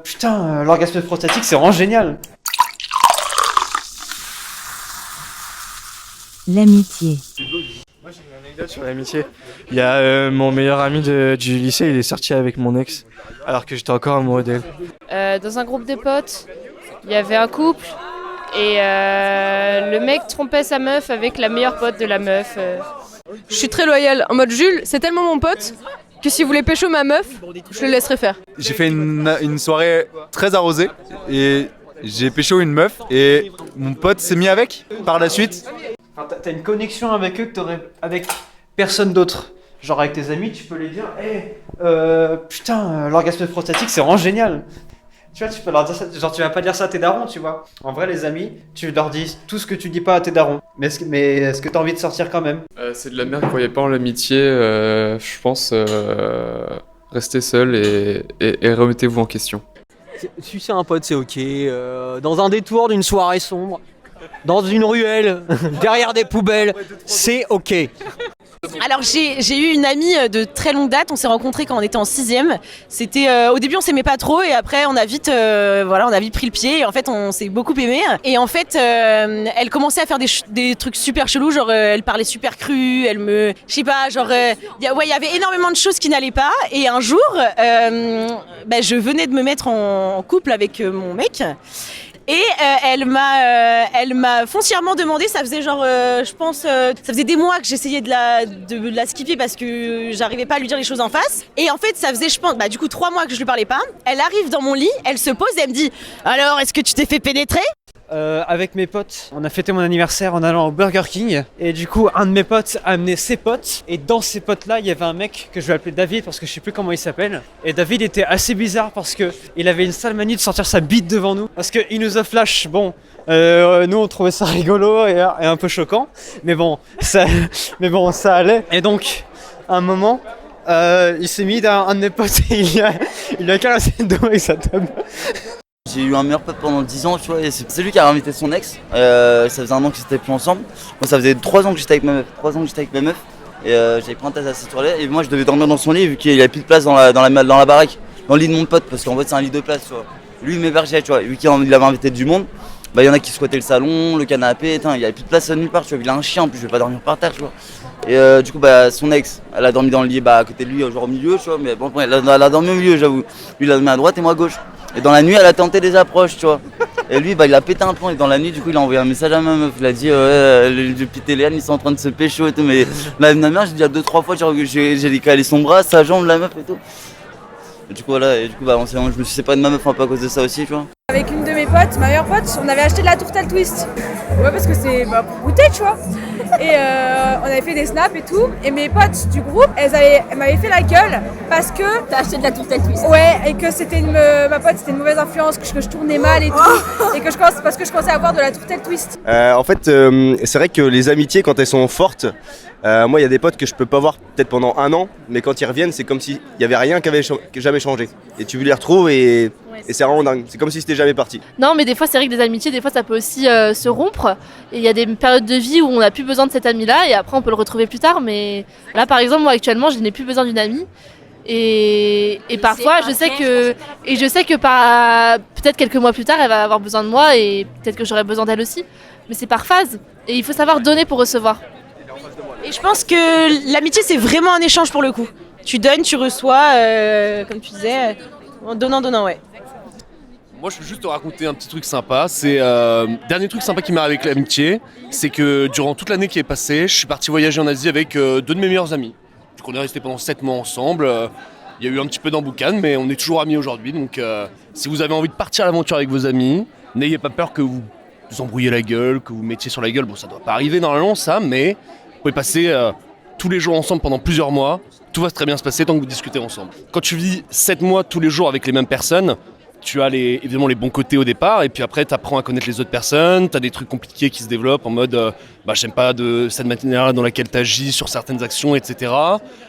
Putain, l'orgasme prostatique, c'est vraiment génial. L'amitié. Moi j'ai une anecdote sur l'amitié. Il y a mon meilleur ami du lycée, il est sorti avec mon ex, alors que j'étais encore amoureux d'elle. Dans un groupe de potes, il y avait un couple et le mec trompait sa meuf avec la meilleure pote de la meuf. Je suis très loyale, en mode Jules, c'est tellement mon pote que si vous voulez pécho ma meuf, je le laisserai faire. J'ai fait une soirée très arrosée et j'ai pécho une meuf et mon pote s'est mis avec par la suite. Enfin, t'as une connexion avec eux que t'aurais avec personne d'autre. Genre avec tes amis, tu peux les dire, putain, l'orgasme prostatique, c'est vraiment génial. Tu vois, tu peux leur dire ça, genre tu vas pas dire ça à tes darons, tu vois. En vrai, les amis, tu leur dis tout ce que tu dis pas à tes darons. Mais est-ce que t'as envie de sortir quand même? C'est de la merde, croyez pas en l'amitié, je pense, restez seul et remettez-vous en question. Si c'est un pote, c'est ok. Dans un détour d'une soirée sombre, dans une ruelle, derrière des poubelles, c'est ok. Alors j'ai eu une amie de très longue date, on s'est rencontrés quand on était en 6ème. C'était au début on s'aimait pas trop et après on a vite pris le pied et en fait on s'est beaucoup aimé. Et en fait elle commençait à faire des trucs super chelous, genre elle parlait super cru, je sais pas, genre il y avait énormément de choses qui n'allaient pas et un jour je venais de me mettre en couple avec mon mec. Et elle m'a foncièrement demandé, ça faisait genre, je pense, ça faisait des mois que j'essayais de la skipper parce que j'arrivais pas à lui dire les choses en face. Et en fait, ça faisait, je pense, du coup 3 mois que je lui parlais pas. Elle arrive dans mon lit, elle se pose et elle me dit « Alors, est-ce que tu t'es fait pénétrer ?» Avec mes potes, on a fêté mon anniversaire en allant au Burger King. Et du coup, un de mes potes a amené ses potes. Et dans ces potes-là, il y avait un mec que je vais appeler David parce que je sais plus comment il s'appelle. Et David était assez bizarre parce que il avait une sale manie de sortir sa bite devant nous. Parce qu'il nous a flash. Bon, nous on trouvait ça rigolo et un peu choquant. Mais bon, ça allait. Et donc, à un moment, il s'est mis d'un un de mes potes et il a caressé le dos avec sa tub. J'ai eu un meilleur pote pendant 10 ans, tu vois, et c'est lui qui a invité son ex. Ça faisait 1 an que j'étais plus ensemble. Moi, ça faisait 3 ans que j'étais avec ma meuf. Et j'avais pris un tas à cette soirée. Et moi, je devais dormir dans son lit vu qu'il n'y avait plus de place dans la baraque, dans le lit de mon pote, parce qu'en fait, c'est un lit de place, tu vois. Lui, il m'hébergeait, tu vois. Vu qu'il avait invité du monde, il y en a qui squattaient le salon, le canapé, il n'y avait plus de place nulle part, tu vois. Il a un chien, en plus, je vais pas dormir par terre, tu vois. Et du coup, son ex, elle a dormi dans le lit à côté de lui, genre au milieu, tu vois. Mais bon, elle a dormi au milieu, j'avoue. Lui, il a dormi à droite et moi à gauche. Et dans la nuit, elle a tenté des approches, tu vois. Et lui, il a pété un plomb. Et dans la nuit, du coup, il a envoyé un message à ma meuf. Il a dit, depuis Téléane, ils sont en train de se pécho et tout. Mais ma mère, j'ai dit 2-3 fois, j'ai décalé son bras, sa jambe, la meuf et tout. Et du coup, voilà. Et du coup, je me suis séparé de ma meuf un peu à cause de ça aussi, tu vois. Avec une de mes potes, ma meilleure pote, on avait acheté de la tourtelle twist. Ouais, parce que c'est pour goûter, tu vois. Et on avait fait des snaps et tout. Et mes potes du groupe, elles m'avaient fait la gueule parce que... T'as acheté de la tourtelle twist. Ouais, et que c'était ma pote, c'était une mauvaise influence, que je tournais mal et tout. Et que parce que je commençais à avoir de la tourtelle twist. En fait, c'est vrai que les amitiés, quand elles sont fortes, moi, il y a des potes que je peux pas voir peut-être pendant 1 an, mais quand ils reviennent, c'est comme s'il y avait rien qui avait jamais changé. Et tu les retrouves et c'est vraiment dingue. C'est comme si c'était jamais parti. Non, mais des fois, c'est vrai que des amitiés, des fois, ça peut aussi se rompre. Et il y a des périodes de vie où on n'a plus besoin de cet ami-là et après, on peut le retrouver plus tard. Mais là, par exemple, moi, actuellement, je n'ai plus besoin d'une amie. Et parfois, je sais que peut-être quelques mois plus tard, elle va avoir besoin de moi et peut-être que j'aurai besoin d'elle aussi. Mais c'est par phase. Et il faut savoir donner pour recevoir. Et je pense que l'amitié, c'est vraiment un échange pour le coup. Tu donnes, tu reçois, comme tu disais, en donnant, ouais. Moi, je veux juste te raconter un petit truc sympa. C'est dernier truc sympa qui m'est arrivé avec l'amitié, c'est que durant toute l'année qui est passée, je suis parti voyager en Asie avec 2 de mes meilleurs amis. Donc, on est resté pendant 7 mois ensemble. Il y a eu un petit peu d'emboucane, mais on est toujours amis aujourd'hui. Donc, si vous avez envie de partir à l'aventure avec vos amis, n'ayez pas peur que vous embrouillez la gueule, que vous mettiez sur la gueule. Bon, ça doit pas arriver normalement, ça, mais vous pouvez passer tous les jours ensemble pendant plusieurs mois. Tout va très bien se passer tant que vous discutez ensemble. Quand tu vis 7 mois tous les jours avec les mêmes personnes, tu as évidemment les bons côtés au départ, et puis après tu apprends à connaître les autres personnes, tu as des trucs compliqués qui se développent en mode j'aime pas de cette manière dans laquelle tu agis sur certaines actions, etc.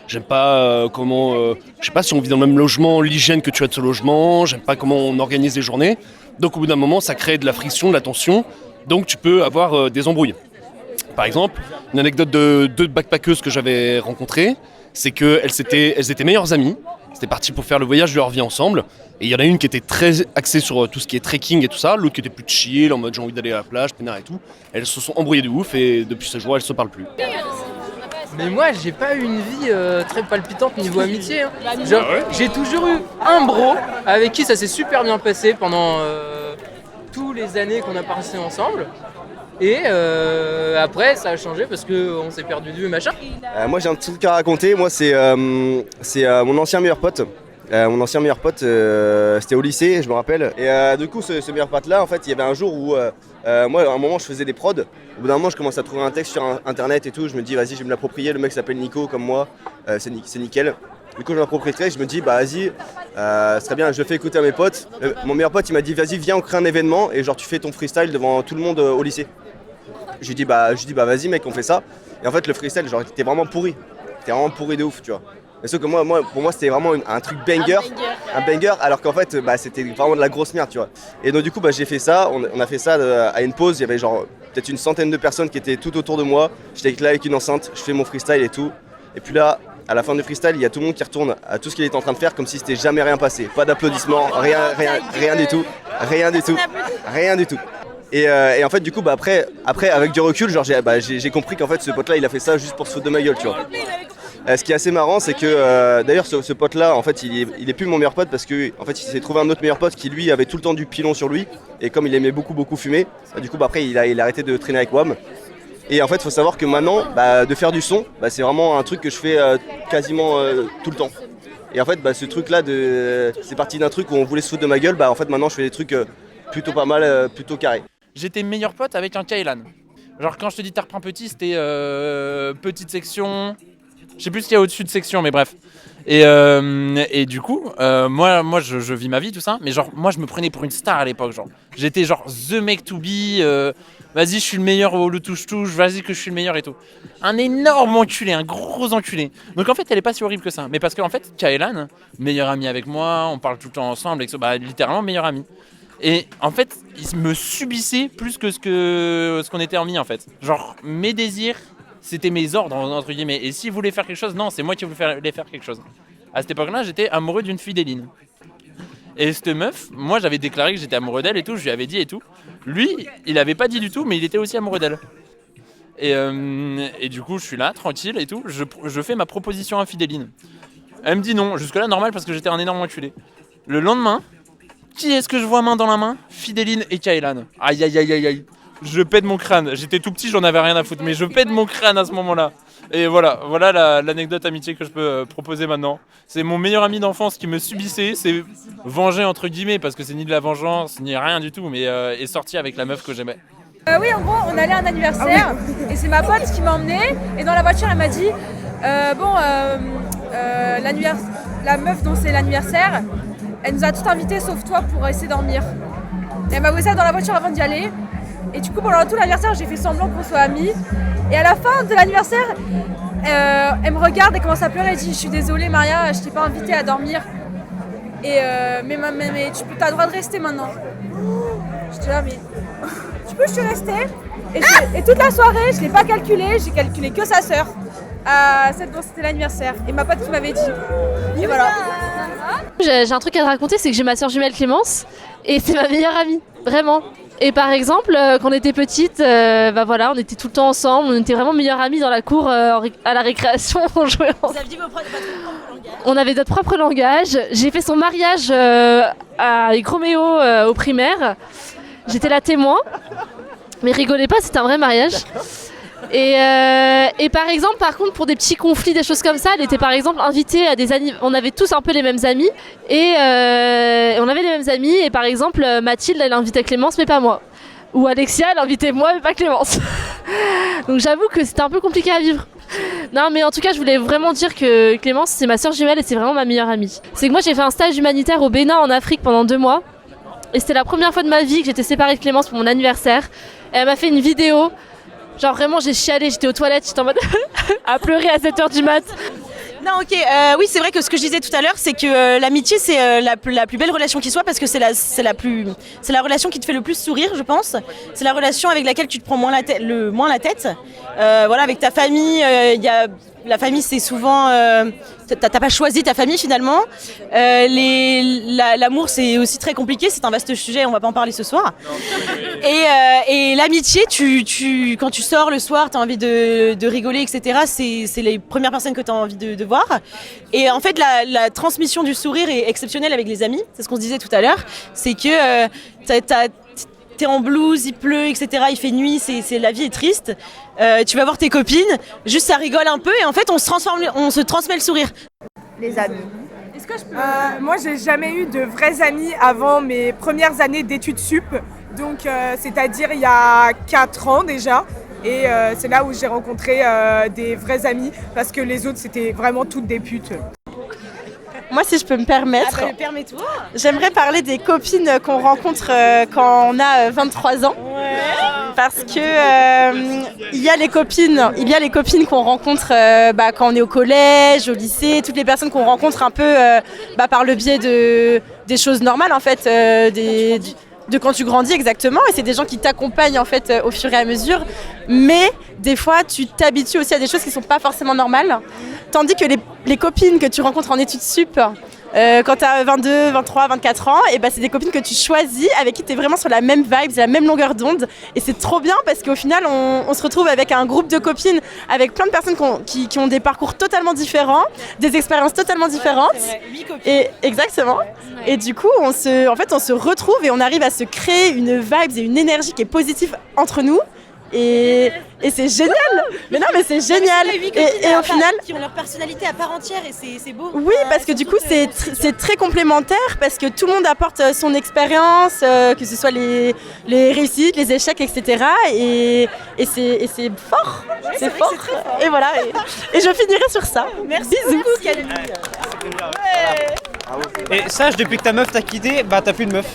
J'aime pas je sais pas si on vit dans le même logement, l'hygiène que tu as de ce logement, j'aime pas comment on organise les journées. Donc au bout d'un moment, ça crée de la friction, de la tension, donc tu peux avoir des embrouilles. Par exemple, une anecdote de 2 backpackeuses que j'avais rencontrées, c'est qu'elles étaient meilleures amies. C'était parti pour faire le voyage de leur vie ensemble. Et il y en a une qui était très axée sur tout ce qui est trekking et tout ça, l'autre qui était plus chill, en mode j'ai envie d'aller à la plage, peinard et tout. Elles se sont embrouillées de ouf et depuis ce jour elles se parlent plus. Mais moi j'ai pas eu une vie très palpitante niveau amitié. Hein. Genre, j'ai toujours eu un bro avec qui ça s'est super bien passé pendant tous les années qu'on a passé ensemble. Et après ça a changé parce qu'on s'est perdu de vue machin. Moi j'ai un petit truc à raconter, moi c'est mon ancien meilleur pote. Mon ancien meilleur pote, c'était au lycée, je me rappelle. Et du coup, ce meilleur pote là, en fait, il y avait un jour où moi, à un moment, je faisais des prods. Au bout d'un moment, je commence à trouver un texte sur internet et tout. Je me dis, vas-y, je vais me l'approprier. Le mec s'appelle Nico, comme moi, c'est nickel. Du coup, je m'approprie le texte. Je me dis, bah vas-y, ce serait bien. Je le fais écouter à mes potes. Mon meilleur pote, il m'a dit, vas-y, viens, on crée un événement et genre, tu fais ton freestyle devant tout le monde au lycée. Je lui dis, bah vas-y, mec, on fait ça. Et en fait, le freestyle, genre, était vraiment pourri. C'était vraiment pourri de ouf, tu vois. Mais sauf que pour moi c'était vraiment un truc banger, alors qu'en fait c'était vraiment de la grosse merde, tu vois. Et donc du coup j'ai fait ça, on a fait ça à une pause, il y avait genre peut-être une centaine de personnes qui étaient tout autour de moi. J'étais là avec une enceinte, je fais mon freestyle et tout. Et puis là, à la fin du freestyle, il y a tout le monde qui retourne à tout ce qu'il était en train de faire comme si c'était jamais rien passé. Pas d'applaudissements, rien du tout. Et en fait du coup après avec du recul, genre j'ai compris qu'en fait ce pote là il a fait ça juste pour se foutre de ma gueule, tu vois. Ce qui est assez marrant, c'est que d'ailleurs ce pote-là, en fait, il est plus mon meilleur pote parce que en fait, il s'est trouvé un autre meilleur pote qui lui avait tout le temps du pilon sur lui et comme il aimait beaucoup fumer, du coup après il a arrêté de traîner avec WAM. Et en fait, il faut savoir que maintenant, de faire du son, c'est vraiment un truc que je fais quasiment tout le temps. Et en fait, ce truc-là, c'est parti d'un truc où on voulait se foutre de ma gueule. En fait, maintenant, je fais des trucs plutôt pas mal, plutôt carrés. J'étais meilleur pote avec un Kailan. Genre quand je te dis terre-pin petit, c'était petite section. Je sais plus ce qu'il y a au-dessus de section, mais bref. Et du coup, moi je vis ma vie, tout ça. Mais genre, moi, je me prenais pour une star à l'époque. Genre, j'étais genre the mec to be. Vas-y, je suis le meilleur au le touche-touche. Vas-y, que je suis le meilleur et tout. Un énorme enculé, un gros enculé. Donc en fait, elle est pas si horrible que ça. Mais parce qu'en fait, Kailan, meilleur ami avec moi, on parle tout le temps ensemble, littéralement meilleur ami. Et en fait, il me subissait plus que ce qu'on était mis en fait. Genre, mes désirs. C'était mes ordres, entre guillemets. Et s'il voulait faire quelque chose, non, c'est moi qui voulais faire quelque chose. À cette époque-là, j'étais amoureux d'une fidéline. Et cette meuf, moi, j'avais déclaré que j'étais amoureux d'elle et tout, je lui avais dit et tout. Lui, il avait pas dit du tout, mais il était aussi amoureux d'elle. Et du coup, je suis là, tranquille et tout. Je fais ma proposition à fidéline. Elle me dit non. Jusque-là, normal, parce que j'étais un énorme enculé. Le lendemain, qui est-ce que je vois main dans la main ? Fidéline et Kailan. Aïe, aïe, aïe, aïe, aïe. Je pète mon crâne. J'étais tout petit, j'en avais rien à foutre, mais je pète mon crâne à ce moment-là. Et voilà l'anecdote amitié que je peux proposer maintenant. C'est mon meilleur ami d'enfance qui me subissait, c'est vengé entre guillemets, parce que c'est ni de la vengeance, ni rien du tout, mais est sorti avec la meuf que j'aimais. Oui, en gros, on allait à un anniversaire et c'est ma pote qui m'a emmenée. Et dans la voiture, elle m'a dit la meuf dont c'est l'anniversaire, elle nous a toutes invités sauf toi pour essayer de dormir. Et elle m'a posé ça dans la voiture avant d'y aller. Et du coup, pendant tout l'anniversaire, j'ai fait semblant qu'on soit amis. Et à la fin de l'anniversaire, elle me regarde et commence à pleurer. Elle dit, je suis désolée Maria, je t'ai pas invitée à dormir. Et mais t'as le droit de rester maintenant. J'étais là, mais je suis restée. Et toute la soirée, je l'ai pas calculé, j'ai calculé que sa sœur. Celle dont c'était l'anniversaire. Et ma pote qui m'avait dit. Et voilà. J'ai un truc à te raconter, c'est que j'ai ma soeur jumelle Clémence et c'est ma meilleure amie, vraiment. Et par exemple, quand on était petite, on était tout le temps ensemble, on était vraiment meilleures amies dans la cour à la récréation, on jouait ensemble. Vous aviez votre propre langage ? On avait notre propre langage. J'ai fait son mariage avec Roméo au primaire. J'étais la témoin, mais rigolez pas, c'était un vrai mariage. Et par exemple, par contre, pour des petits conflits, des choses comme ça, elle était par exemple invitée à des on avait tous un peu les mêmes amis et on avait les mêmes amis et par exemple Mathilde elle invitait Clémence mais pas moi, ou Alexia elle invitait moi mais pas Clémence. Donc j'avoue que c'était un peu compliqué à vivre. Non mais en tout cas je voulais vraiment dire que Clémence c'est ma soeur jumelle et c'est vraiment ma meilleure amie. C'est que moi j'ai fait un stage humanitaire au Bénin en Afrique pendant 2 mois et c'était la première fois de ma vie que j'étais séparée de Clémence pour mon anniversaire et elle m'a fait une vidéo. Genre vraiment j'ai chialé, j'étais aux toilettes, j'étais en mode à pleurer à 7h du mat. Non ok, oui c'est vrai que ce que je disais tout à l'heure c'est que l'amitié c'est la plus belle relation qui soit parce que c'est la relation qui te fait le plus sourire je pense. C'est la relation avec laquelle tu te prends moins la tête. Voilà avec ta famille, il y a la famille c'est souvent t'as pas choisi ta famille finalement. L'amour c'est aussi très compliqué, c'est un vaste sujet, on va pas en parler ce soir. Et l'amitié, quand tu sors le soir, t'as envie de rigoler, etc. C'est les premières personnes que t'as envie de voir. Et en fait la transmission du sourire est exceptionnelle avec les amis, c'est ce qu'on se disait tout à l'heure, c'est que t'es en blouse, il pleut, etc. Il fait nuit, la vie est triste. Tu vas voir tes copines, juste ça rigole un peu et en fait on se transmet le sourire. Les amis. Est-ce que je peux... moi, j'ai jamais eu de vrais amis avant mes premières années d'études sup. Donc, c'est-à-dire il y a 4 ans déjà. Et c'est là où j'ai rencontré des vrais amis parce que les autres, c'était vraiment toutes des putes. Moi, si je peux me permettre, permets-toi. J'aimerais parler des copines qu'on rencontre quand on a 23 ans. Ouais. Parce que il y a les copines qu'on rencontre quand on est au collège, au lycée, toutes les personnes qu'on rencontre un peu par le biais des choses normales en fait, de quand tu grandis exactement, et c'est des gens qui t'accompagnent en fait au fur et à mesure, mais des fois tu t'habitues aussi à des choses qui sont pas forcément normales, tandis que les copines que tu rencontres en études sup quand tu as 22, 23, 24 ans, et c'est des copines que tu choisis, avec qui tu es vraiment sur la même vibe, la même longueur d'onde, et c'est trop bien parce qu'au final on se retrouve avec un groupe de copines, avec plein de personnes qui ont des parcours totalement différents, des expériences totalement différentes. C'est vrai, 8 copines. Et exactement. Ouais. Et du coup on se retrouve et on arrive à se créer une vibe et une énergie qui est positive entre nous. Et c'est génial. Mais non, mais c'est génial. Et au final, qui ont leur personnalité à part entière et c'est beau. Oui, parce que du coup c'est très complémentaire parce que tout le monde apporte son expérience, que ce soit les réussites, les échecs, etc. Et c'est fort. Ouais, c'est fort. Et voilà. Et je finirai sur ça. Merci. Bisous. Camille. Et sache, depuis que ta meuf t'a quitté, t'as plus de meuf.